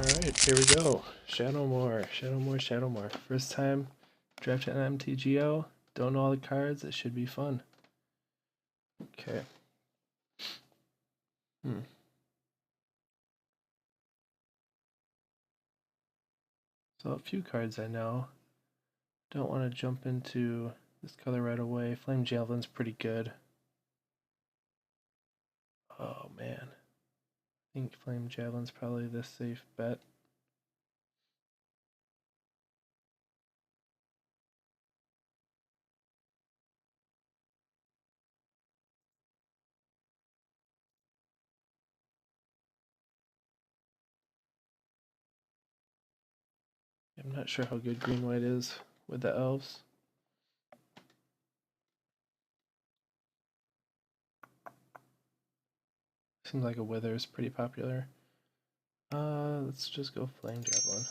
Alright, here we go. Shadowmoor. First time drafting an MTGO. Don't know all the cards. It should be fun. Okay. So a few cards I know. Don't want to jump into this color right away. Flame Javelin's pretty good. Oh man. I think Flame Javelin's probably the safe bet. I'm not sure how good green-white is with the elves. Seems like a Wither is pretty popular. Let's just go Flame Javelin.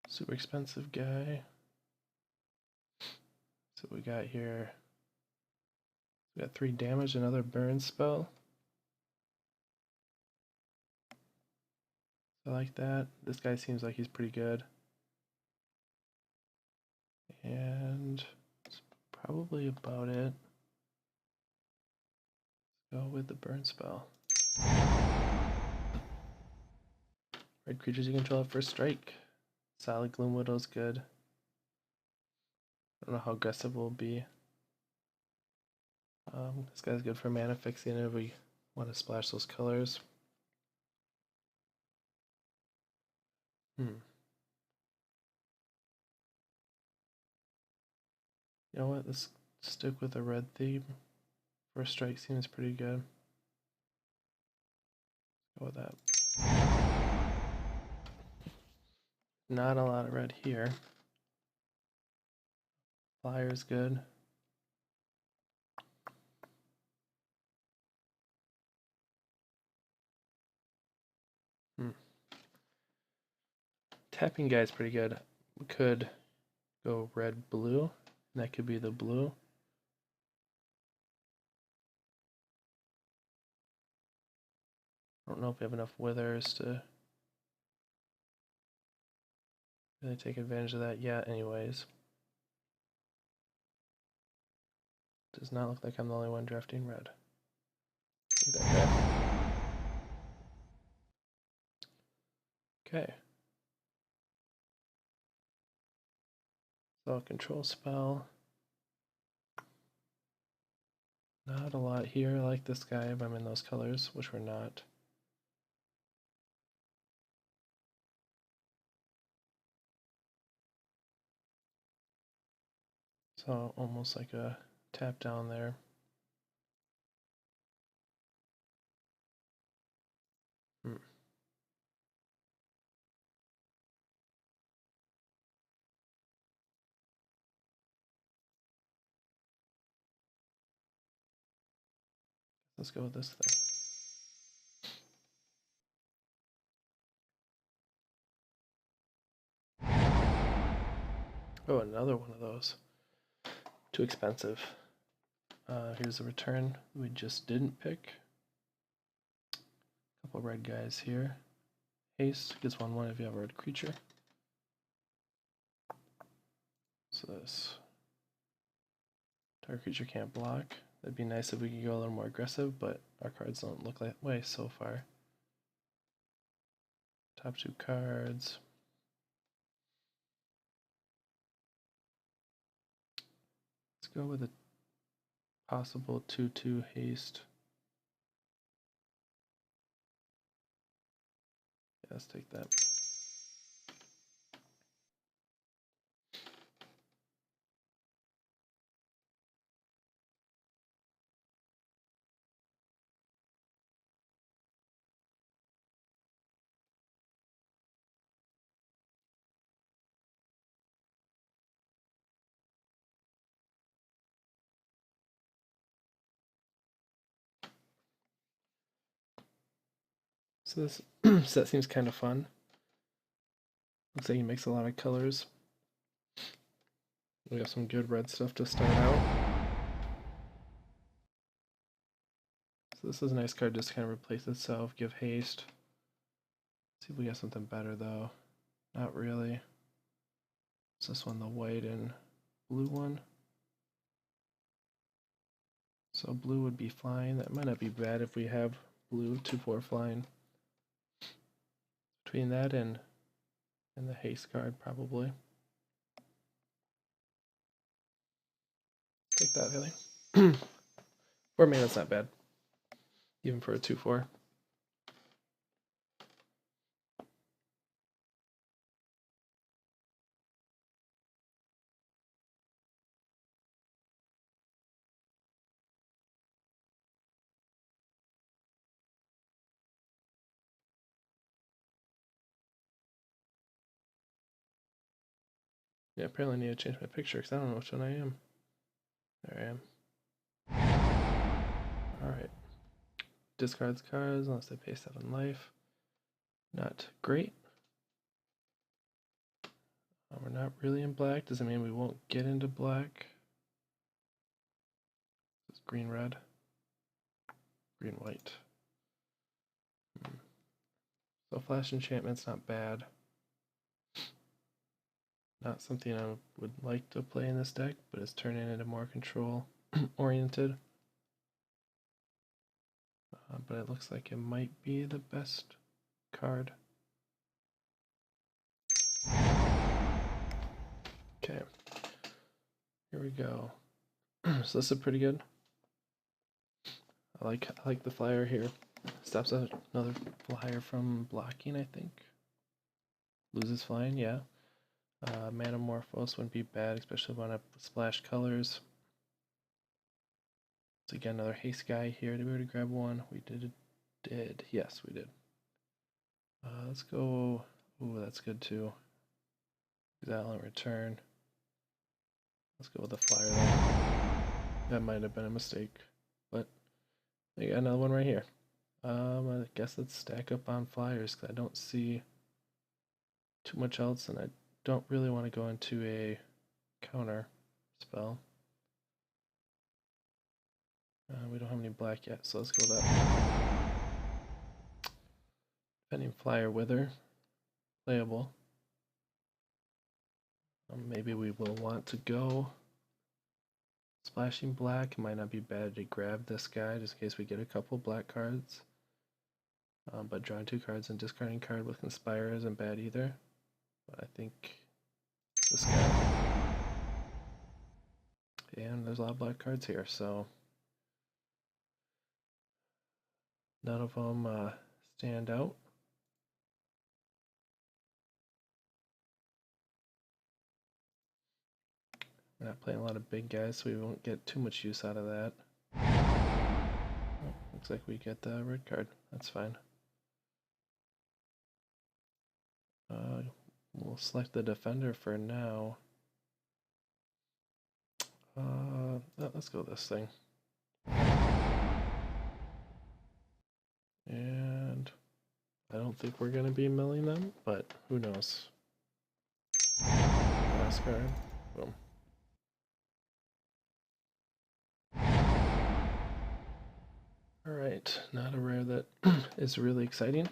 Super expensive guy. So we got here. We got 3 damage, another burn spell. I like that. This guy seems like he's pretty good. And that's probably about it. Let's go with the burn spell. Red creatures you control at first strike. Solid Gloom Widow's good. I don't know how aggressive we'll be. This guy's good for mana fixing if we want to splash those colors. You know what? Let's stick with a red theme. First strike seems pretty good. Go with that. Not a lot of red here. Flyer's good. Tapping guy's pretty good. We could go red blue, and that could be the blue. I don't know if we have enough withers to really take advantage of that yet anyways. Does not look like I'm the only one drafting red. Take that back. Okay. So control spell. Not a lot here. I like this guy if I'm in those colors, which we're not. So almost like a tap down there. Let's go with this thing. Oh, another one of those. Too expensive. Here's a return we just didn't pick. Couple red guys here. Haste gets 1/1 if you have a red creature. So this target creature can't block. That'd be nice if we could go a little more aggressive, but our cards don't look that way so far. Top 2 cards. Let's go with a possible 2/2 haste. Yeah, let's take that. So this set seems kind of fun. Looks like he makes a lot of colors. We have some good red stuff to start out. So this is a nice card, just kind of replace itself, give haste. Let's see if we got something better though. Not really. Is this one the white and blue one? So blue would be flying. That might not be bad if we have blue 2/4 flying. Between that and the haste card, probably. Take that, Haley. For me, that's not bad. Even for a 2/4. Yeah, apparently I need to change my picture because I don't know which one I am. There I am. Alright. Discards cards unless they pay 7 life. Not great. We're not really in black. Doesn't mean we won't get into black. This is green red. Green white. So flash enchantment's not bad. Not something I would like to play in this deck, but it's turning into more control oriented. But it looks like it might be the best card. Okay, here we go. So this is pretty good. I like the flyer here. Stops another flyer from blocking, I think. Loses flying, yeah. Manamorphose wouldn't be bad, especially when I splash colors. So again, another haste guy here. Did we already grab one? We did. Yes, we did. Let's go. Ooh, that's good too. Exile return. Let's go with the flyer though. That might have been a mistake, but I got another one right here. I guess let's stack up on flyers because I don't see too much else, and I don't really want to go into a counter spell. We don't have any black yet, so let's go with that. Pending flyer wither, playable. Maybe we will want to go splashing black. It might not be bad to grab this guy just in case we get a couple black cards. But drawing 2 cards and discarding card with Conspire isn't bad either. But I think this guy. And there's a lot of black cards here, so none of them stand out. We're not playing a lot of big guys, so we won't get too much use out of that. Oh, looks like we get the red card. That's fine. We'll select the defender for now. Let's go with this thing. And I don't think we're going to be milling them, but who knows. Last card. Boom. Alright, not a rare that is really exciting.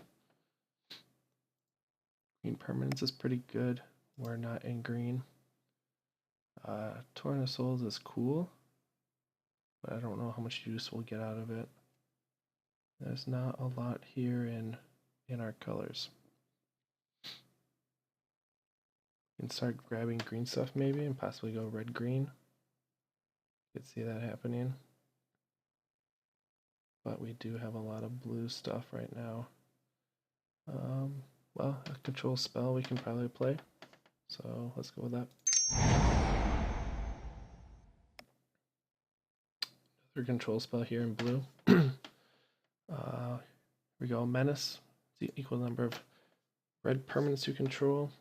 Green permanence is pretty good. We're not in green. Torrent of Souls is cool, but I don't know how much use we'll get out of it. There's not a lot here in our colors. We can start grabbing green stuff maybe and possibly go red-green. You could see that happening. But we do have a lot of blue stuff right now. Well, a control spell we can probably play. So let's go with that. Another control spell here in blue. Here we go, Menace. The equal number of red permanents you control,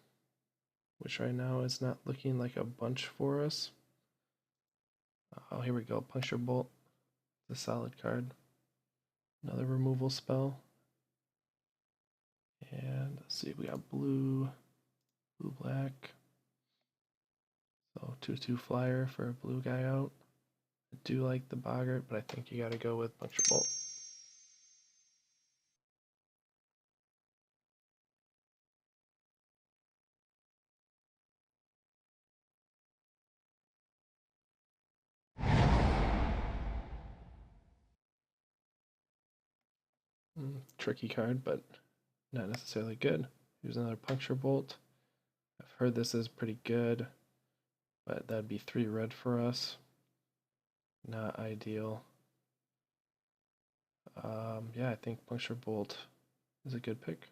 which right now is not looking like a bunch for us. Oh, here we go, Puncture Bolt. The solid card. Another removal spell. And let's see, we got blue, black. So 2/2 flyer for a blue guy out. I do like the boggart, but I think you gotta go with puncture bolt. Tricky card, but not necessarily good. Here's another puncture bolt. I've heard this is pretty good, but that'd be 3 red for us. Not ideal. Yeah, I think puncture bolt is a good pick.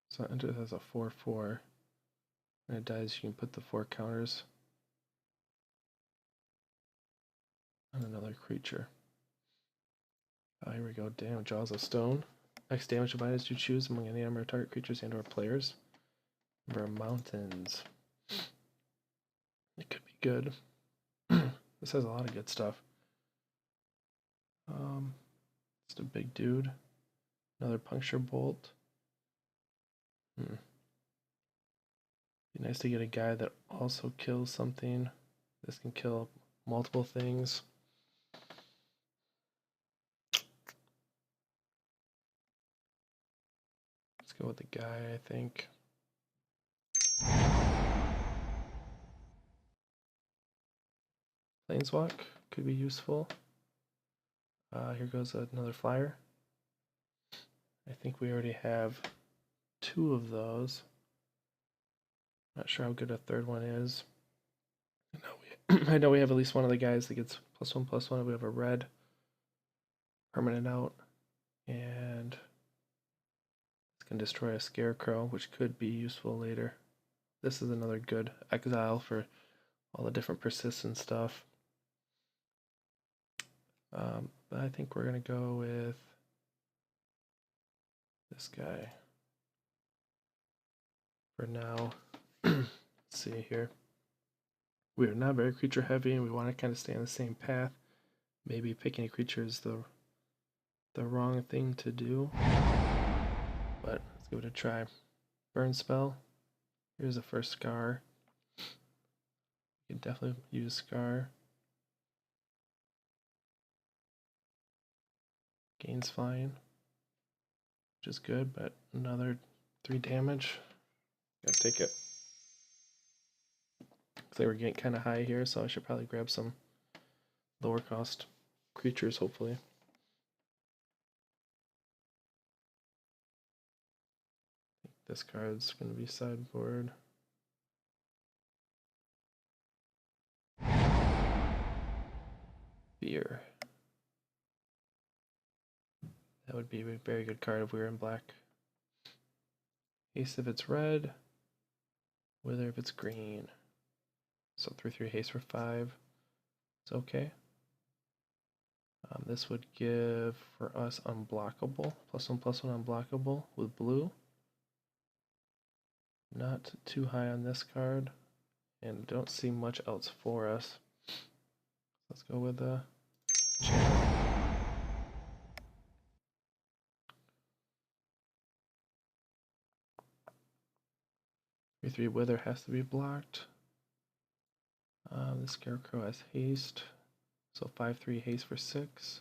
So it enters as a 4/4. When it dies, you can put the 4 counters on another creature. Oh, here we go. Damn, Jaws of Stone. X damage divided as you choose among any number of target creatures and/or players. Number of mountains. It could be good. This has a lot of good stuff. Just a big dude. Another puncture bolt. Be nice to get a guy that also kills something. This can kill multiple things. Let's go with the guy, I think. Planeswalk could be useful. Here goes another flyer. I think we already have 2 of those. Not sure how good a third one is. I know we have at least one of the guys that gets +1/+1. We have a red permanent out, and it's going to destroy a scarecrow, which could be useful later. This is another good exile for all the different persistent stuff. But I think we're going to go with this guy for now. Let's see here. We are not very creature heavy, and we want to kind of stay on the same path. Maybe picking a creature is the wrong thing to do, but let's give it a try. Burn spell. Here's the first Scar. You can definitely use Scar. Gains flying, which is good, but another 3 damage. Gotta take it. Looks like we're getting kind of high here, so I should probably grab some lower cost creatures, hopefully. This card's going to be sideboard. Fear. That would be a very good card if we were in black. Haste if it's red. Wither if it's green. So 3/3 haste for 5. It's okay. This would give for us unblockable. +1/+1 unblockable with blue. Not too high on this card. And don't see much else for us. Let's go with the channel. 3/3 Wither has to be blocked. The Scarecrow has haste. So 5/3 haste for 6.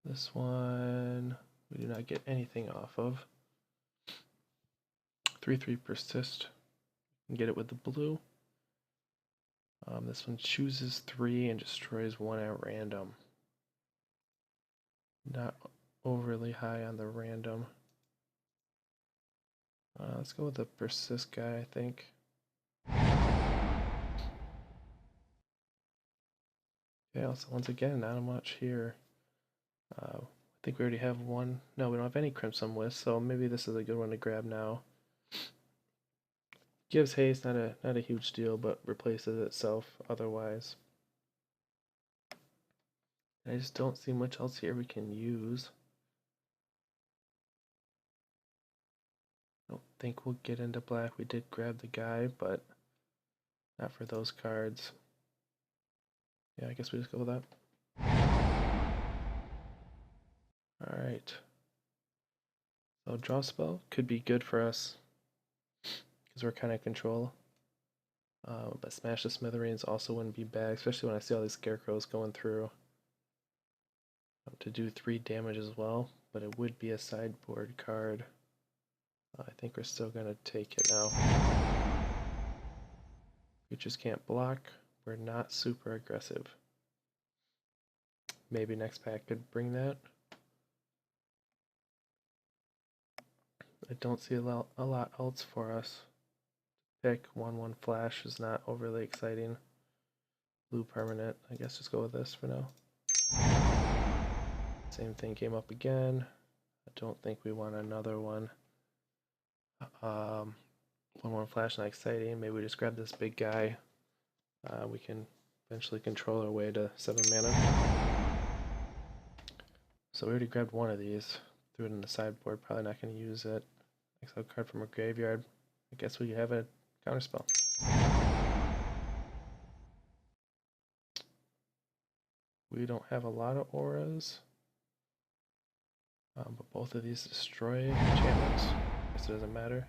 This one we do not get anything off of. 3/3 persist. You can get it with the blue. This one chooses 3 and destroys 1 at random. Not overly high on the random. Let's go with the persist guy, I think. Okay, also once again, not much here. I think we already have one. No, we don't have any Crimson Wisp, so maybe this is a good one to grab now. Gives haste, not a huge deal, but replaces itself otherwise. I just don't see much else here we can use. I don't think we'll get into black. We did grab the guy, but not for those cards. Yeah, I guess we just go with that. Alright. So draw spell could be good for us because we're kind of control. But Smash the Smithereens also wouldn't be bad, especially when I see all these scarecrows going through. To do 3 damage as well, but it would be a sideboard card. I think we're still going to take it now. Creatures can't block. We're not super aggressive. Maybe next pack could bring that. I don't see a lot else for us. Pick 1/1 flash is not overly exciting. Blue permanent. I guess just go with this for now. Same thing came up again. I don't think we want another one. 1/1 flash not exciting. Maybe we just grab this big guy. We can eventually control our way to 7 mana. So we already grabbed one of these. Threw it in the sideboard. Probably not going to use it. Exile card from a graveyard. I guess we have a counterspell. We don't have a lot of auras. But both of these destroy enchantments. I guess it doesn't matter.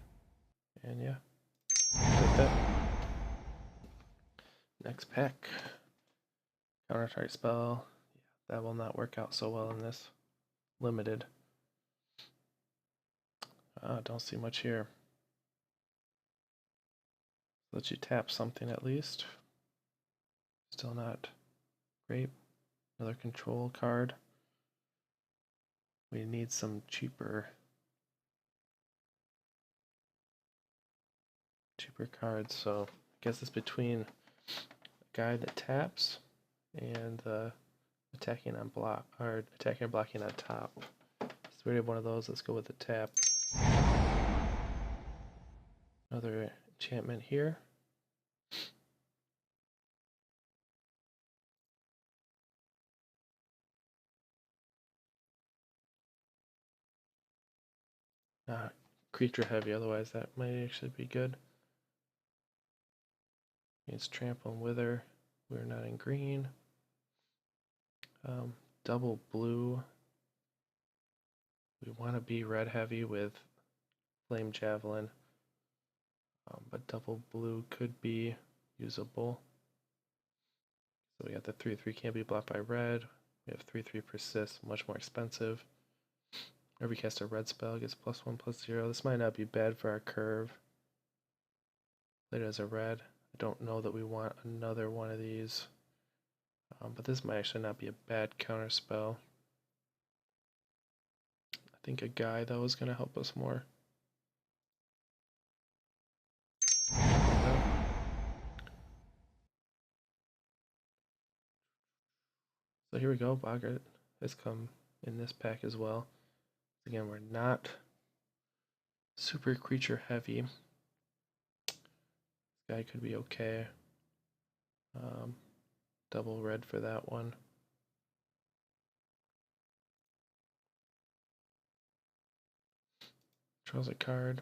And yeah, take that. Next pack. Counter target spell. Yeah, that will not work out so well in this. Limited. Don't see much here. Let you tap something at least. Still not great. Another control card. We need some cheaper cards, so I guess it's between a guy that taps and attacking on block, or attacking and blocking on top. So we already have one of those. Let's go with the tap. Another enchantment here. Not creature heavy, otherwise that might actually be good. It's trample and wither. We're not in green. Double blue. We want to be red heavy with flame javelin, but double blue could be usable. So we got the 3/3 can't be blocked by red. We have 3/3 persist, much more expensive. Every cast a red spell gets +1/+0. This might not be bad for our curve. Played it as a red. I don't know that we want another one of these. But this might actually not be a bad counter spell. I think a guy though is going to help us more. So here we go. Boggart has come in this pack as well. Again, we're not super creature heavy. This guy could be okay. Double red for that one. Draws a card.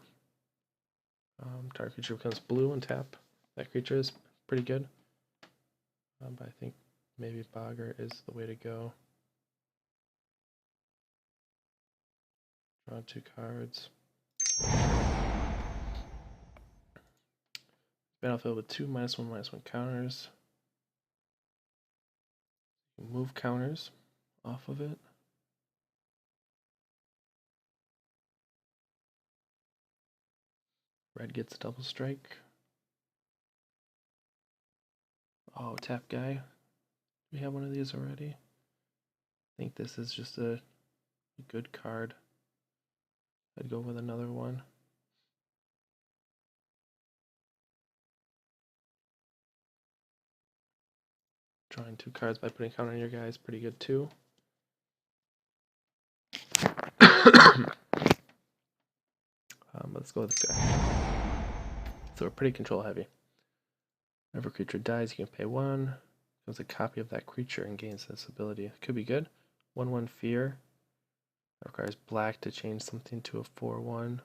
Target creature becomes blue and tap. That creature is pretty good. But I think maybe Boggart is the way to go. Draw 2 cards. Battlefield with 2 -1/-1 counters. Move counters off of it. Red gets a double strike. Oh, tap guy. We have one of these already. I think this is just a good card. I'd go with another one. Drawing 2 cards by putting counter on your guy is pretty good too. Let's go with this guy. So we're pretty control heavy. Whenever a creature dies, you can pay 1. Becomes a copy of that creature and gains this ability. Could be good. 1/1 fear. That requires black to change something to a 4/1.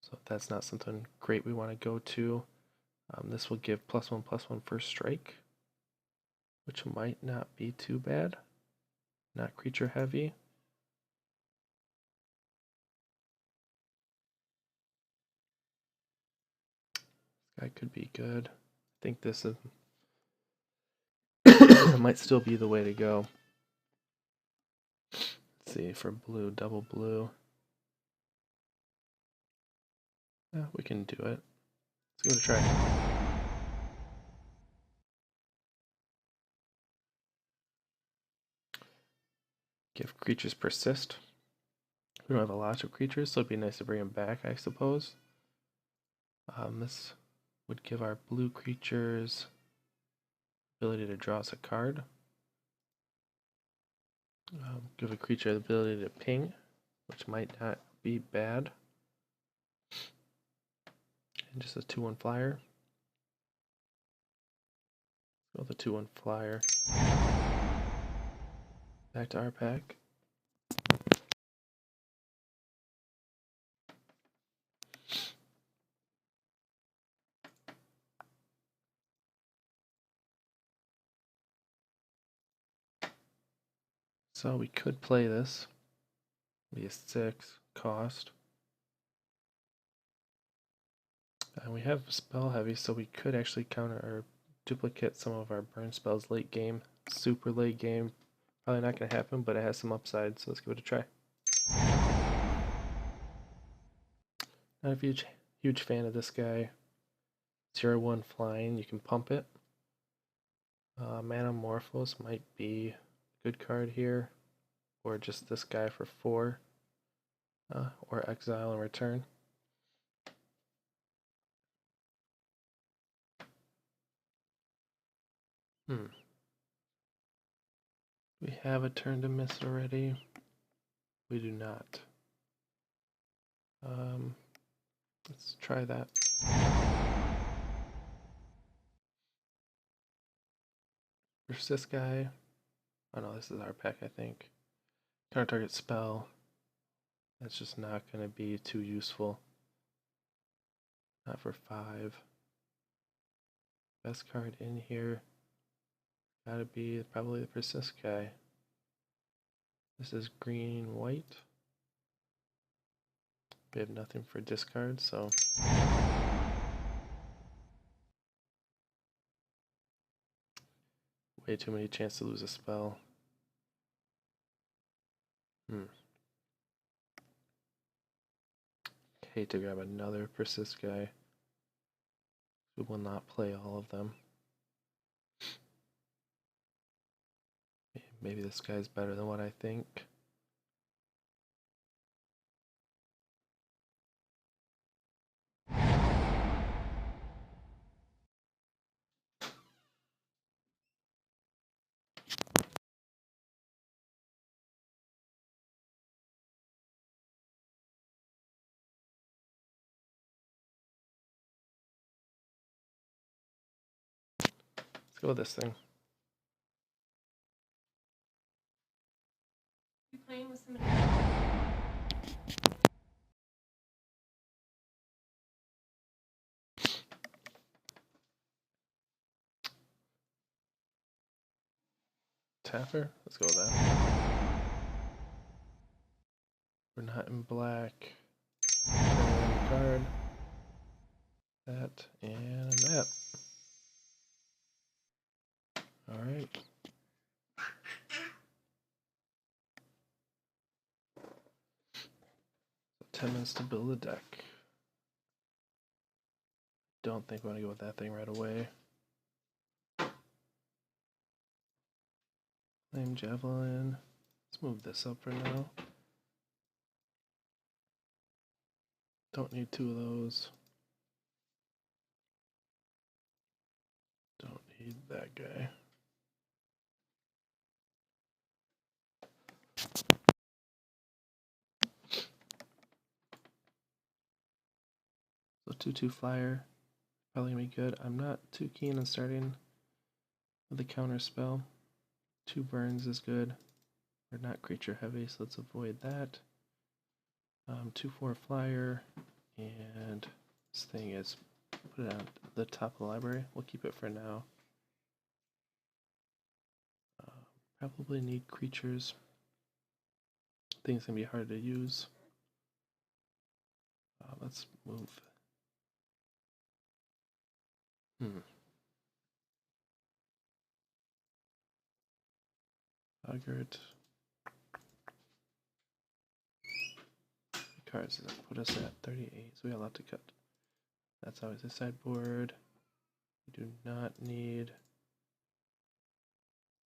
So if that's not something great we want to go to, this will give +1/+1 first strike. which might not be too bad. Not creature heavy. This guy could be good. I think this is might still be the way to go. Let's see, for blue, double blue. Yeah, we can do it. Let's give it a try. Give creatures persist. We don't have a lot of creatures, so it'd be nice to bring them back, I suppose. This would give our blue creatures ability to draw us a card. Give a creature the ability to ping, which might not be bad. And just a 2/1 flyer. Go the 2/1 flyer. Back to our pack. So we could play this. Be a 6 cost. And we have spell heavy, so we could actually counter or duplicate some of our burn spells late game. Super late game. Probably not going to happen, but it has some upside, so let's give it a try. Not a huge fan of this guy. 0/1 flying, you can pump it. Manamorphose might be a good card here. Or just this guy for 4. Or exile and return. We have a turn to miss already. We do not. Let's try that. Versus this guy. Oh no, this is our pack, I think. Counter target spell. That's just not going to be too useful. Not for 5. Best card in here. Gotta be probably the persist guy. This is green, white. We have nothing for discard, so. Way too many chances to lose a spell. Hate to grab another persist guy. We will not play all of them. Maybe this guy's better than what I think. Let's go with this thing. You playing with somebody? Tapper? Let's go with that. We're not in black. Turn the card. That and that. Alright. So 10 minutes to build a deck. Don't think we want to go with that thing right away. Flame Javelin. Let's move this up for now. Don't need 2 of those. Don't need that guy. So 2/2 flyer. Probably gonna be good. I'm not too keen on starting with the counter spell. 2 burns is good. We're not creature heavy, so let's avoid that. 2/4 flyer, and this thing is put it on the top of the library. We'll keep it for now. Probably need creatures. Things can be hard to use. Let's move. Boggart. Cards does that put us at 38, so we have a lot to cut. That's always a sideboard. We do not need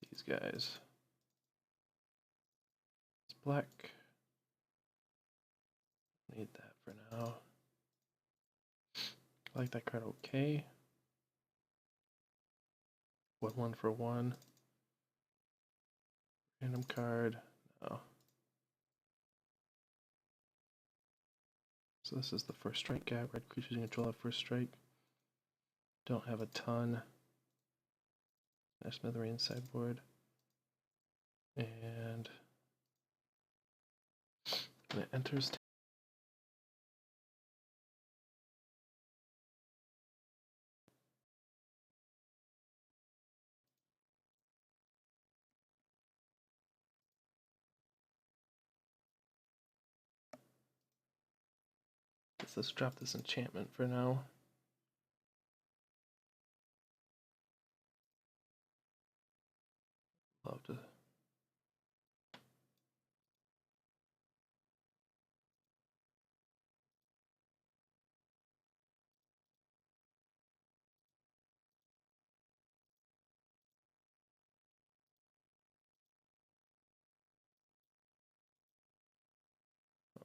these guys. It's black. Need that for now. I like that card okay. 1/1 for 1. Random card. No. So this is the first strike guy. Red creatures in control have first strike. Don't have a ton. There's Smithereen sideboard. And when it enters, let's drop this enchantment for now. Love to.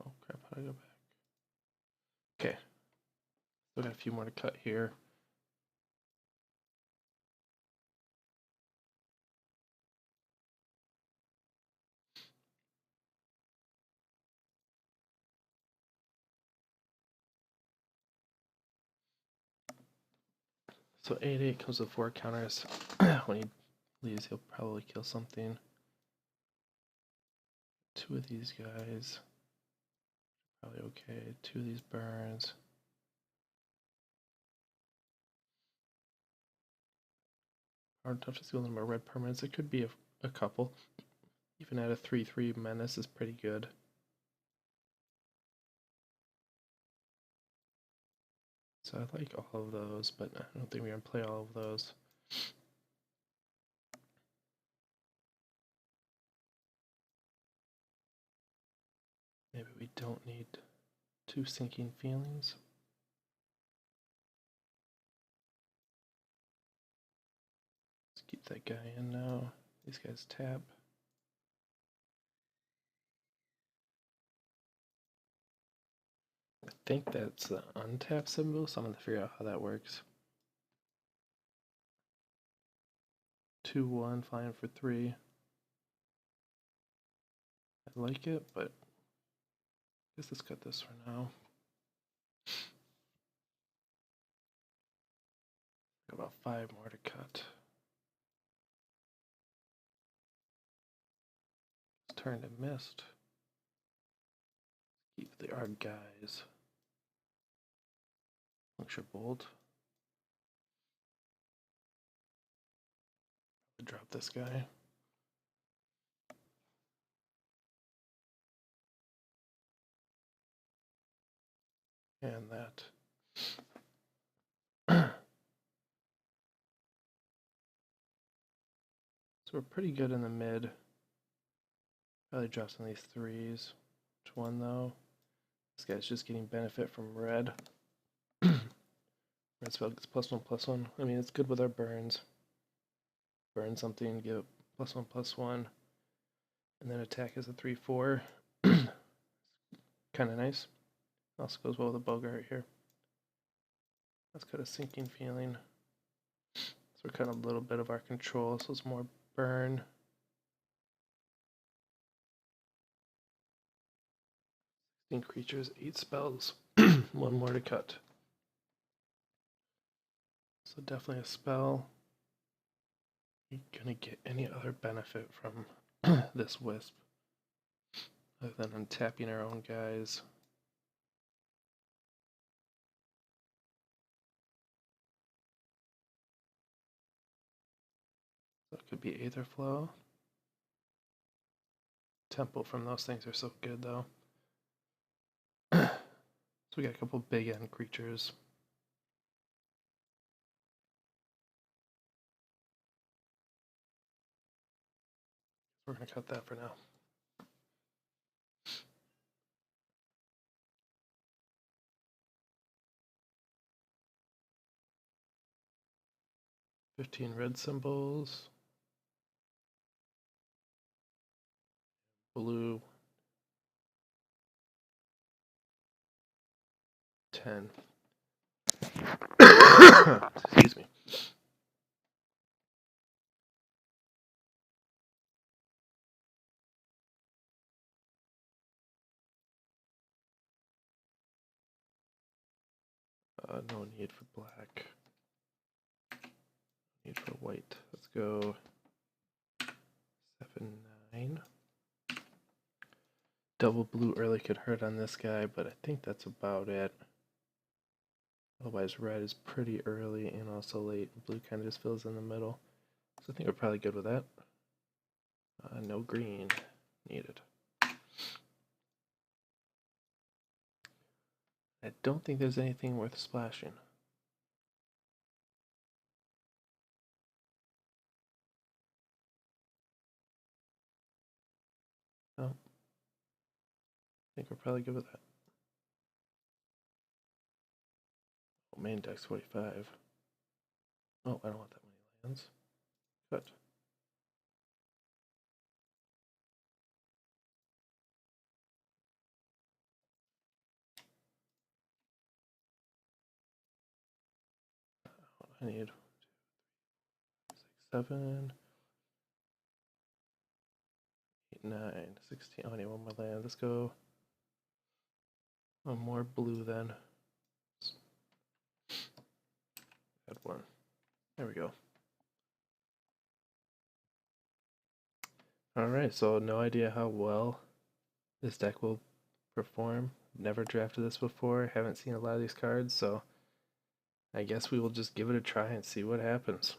Oh crap, how do I go back? Okay. Still got a few more to cut here. So 8/8 comes with 4 counters. When he leaves, he'll probably kill something. 2 of these guys. Probably okay. 2 of these burns. Hard tough to steal them more red permanents. It could be a couple. Even at a 3/3 menace is pretty good. So I like all of those, but I don't think we're going to play all of those. Maybe we don't need 2 sinking feelings. Let's keep that guy in now. These guys tap. I think that's the untap symbol, so I'm going to figure out how that works. 2/1 flying for 3. I like it, but I guess let's cut this for now. Got about 5 more to cut. It's turned to mist. Keep the Arg guys. Puncture bolt. Drop this guy. And that. So we're pretty good in the mid. Probably drop some of these 3s. Which one though? This guy's just getting benefit from red. Red spell gets +1/+1. I mean, it's good with our burns. Burn something, give it +1/+1. And then attack as a 3/4. Kind of nice. Also goes well with a Bogart here. That's got a sinking feeling. So we're kind of a little bit of our control, so it's more burn. 16 creatures, 8 spells. 1 more to cut. So definitely a spell. You're gonna get any other benefit from this wisp other than untapping our own guys. So it could be Aetherflow. tempo from those things are so good, though. So we got a couple big end creatures. We're going to cut that for now. $15 red symbols. Blue. 10. Excuse me. No need for black. Need for white. Let's go 7, 9. Double blue early could hurt on this guy, but I think that's about it. Otherwise, red is pretty early and also late. Blue kind of just fills in the middle. So I think we're probably good with that. No green needed. I don't think there's anything worth splashing. No. I think we're probably good with that. Oh, main deck's 45. Oh, I don't want that many lands. Cut. I need 7, 8, 9, 16. Oh, I need one more land. Let's go one more blue then. Add 1. There we go. Alright, so no idea how well this deck will perform. Never drafted this before, haven't seen a lot of these cards, so I guess we will just give it a try and see what happens.